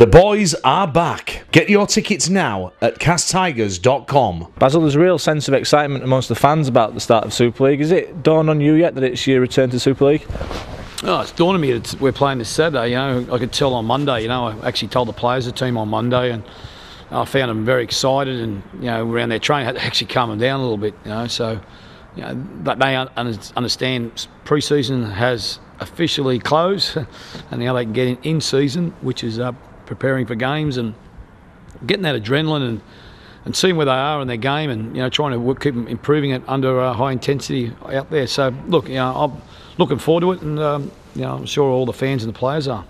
The boys are back. Get your tickets now at casttigers.com. Basil, there's a real sense of excitement amongst the fans about the start of Super League. Is it dawned on you yet that it's your return to Super League? Oh, it's dawned on me that we're playing this Saturday. You know, I could tell on Monday. You know, I actually told the players, the team on Monday, and I found them very excited. And you know, around their training, had to actually calm them down a little bit. You know, so you know, but they understand pre-season has officially closed, and now they can get in season, which is preparing for games and getting that adrenaline and seeing where they are in their game, and you know, trying to keep them improving it under high intensity out there. So look, you know, I'm looking forward to it, and you know, I'm sure all the fans and the players are.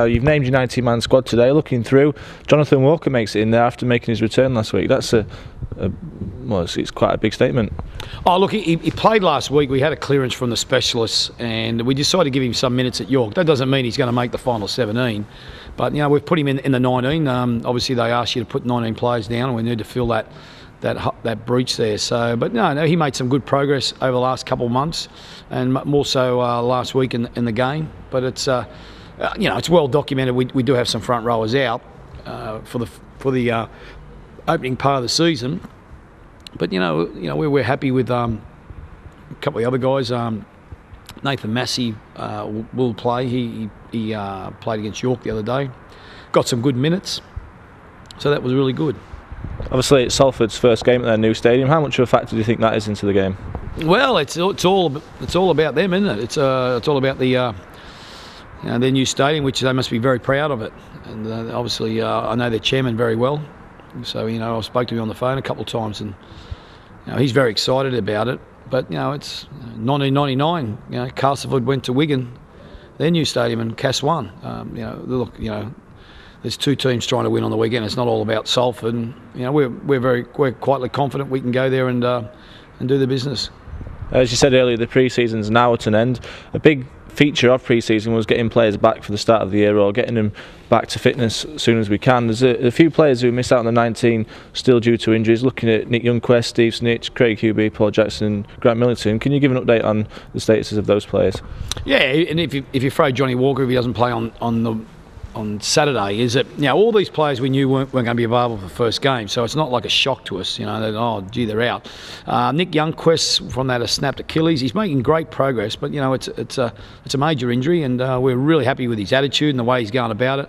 You've named your 90-man squad today. Looking through, Jonathan Walker makes it in there after making his return last week. That's it's quite a big statement. Oh look, he played last week. We had a clearance from the specialists, and we decided to give him some minutes at York. That doesn't mean he's going to make the final 17, but you know, we've put him in the 19. Obviously, they asked you to put 19 players down, and we need to fill that breach there. So, but no, he made some good progress over the last couple of months, and more so last week in the game. But it's you know, it's well documented. We do have some front rowers out for the opening part of the season. But you know, we're happy with a couple of the other guys. Nathan Massey will play. He played against York the other day. Got some good minutes, so that was really good. Obviously, it's Salford's first game at their new stadium. How much of a factor do you think that is into the game? Well, it's all about them, isn't it? It's all about the their new stadium, which they must be very proud of it. And obviously, I know their chairman very well, so you know, I spoke to him on the phone a couple of times, and you know, he's very excited about it. But you know, it's 1999. You know, Castleford went to Wigan, their new stadium, and Cass won. You know, look, you know, there's two teams trying to win on the weekend. It's not all about Salford. And, you know, we're quietly confident we can go there and do the business. As you said earlier, the pre-season's now at an end. A big feature of pre-season was getting players back for the start of the year, or getting them back to fitness as soon as we can. There's a few players who missed out on the 19 still due to injuries. Looking at Nick Youngquist, Steve Snitch, Craig Hubie, Paul Jackson, Grant Millington. Can you give an update on the statuses of those players? Yeah, and if you throw Johnny Walker, if he doesn't play on Saturday, is that, you know, all these players we knew weren't going to be available for the first game, so it's not like a shock to us, you know, that, oh gee, they're out. Nick Youngquist, from that, a snapped Achilles. He's making great progress, but you know, it's a major injury, and we're really happy with his attitude and the way he's going about it.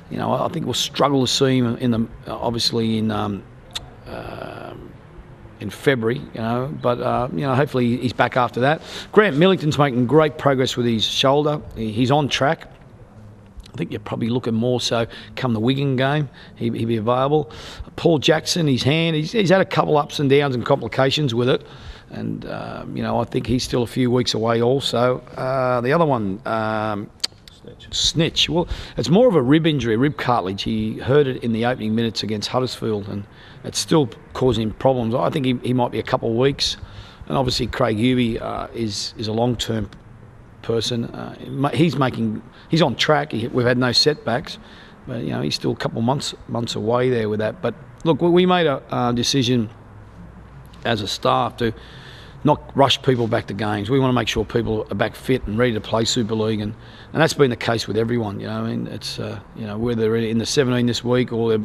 You know, I think we'll struggle to see him in February, you know, but you know, hopefully he's back after that. Grant Millington's making great progress with his shoulder. He's on track. I think you're probably looking more so come the Wigan game, he'll be available. Paul Jackson, his hand, he's had a couple ups and downs and complications with it, and you know, I think he's still a few weeks away also. The other one, Snitch. Well, it's more of a rib injury, rib cartilage. He hurt it in the opening minutes against Huddersfield, and it's still causing him problems. I think he might be a couple of weeks. And obviously Craig Hubie is a long-term person. He's on track. We've had no setbacks, but you know, he's still a couple of months away there with that. But look, we made a decision as a staff to not rush people back to games. We want to make sure people are back fit and ready to play Super League, and that's been the case with everyone. You know, I mean, it's you know, whether they're in the 17 this week or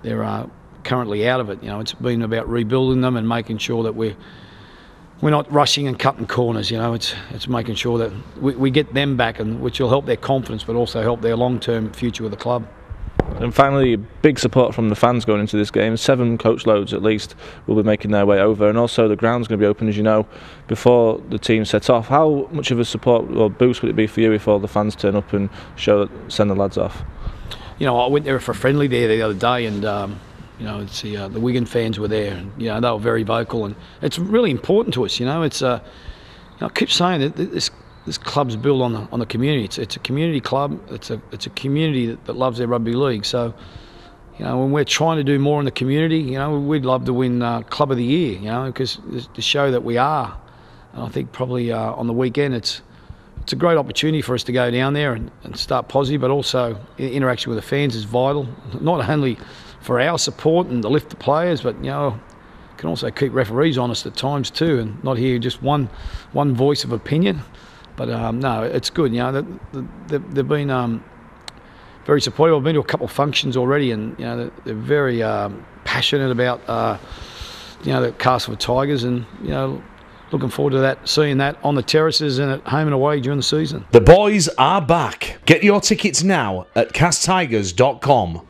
they're currently out of it. You know, it's been about rebuilding them and making sure that we're not rushing and cutting corners. You know, it's making sure that we get them back, and which will help their confidence, but also help their long-term future with the club. And finally, big support from the fans going into this game. 7 coach loads at least will be making their way over, and also the ground's going to be open, as you know, before the team set off. How much of a support or boost would it be for you if all the fans turn up and send the lads off? You know, I went there for a friendly there the other day, and you know, it's the Wigan fans were there, and you know, they were very vocal, and it's really important to us. You know, it's you know, I keep saying that this club's built on the community. It's a community club. It's a community that loves their rugby league. So, you know, when we're trying to do more in the community, you know, we'd love to win Club of the Year. You know, because to show that we are, and I think probably on the weekend it's a great opportunity for us to go down there and start positive, but also interaction with the fans is vital. Not only for our support and to lift the players, but you know, can also keep referees honest at times too, and not hear just one voice of opinion. But no, it's good. You know, they've been very supportive. I've been to a couple of functions already, and they're very passionate about the Castle of Tigers, and looking forward to seeing that on the terraces and at home and away during the season. The boys are back. Get your tickets now at casttigers.com.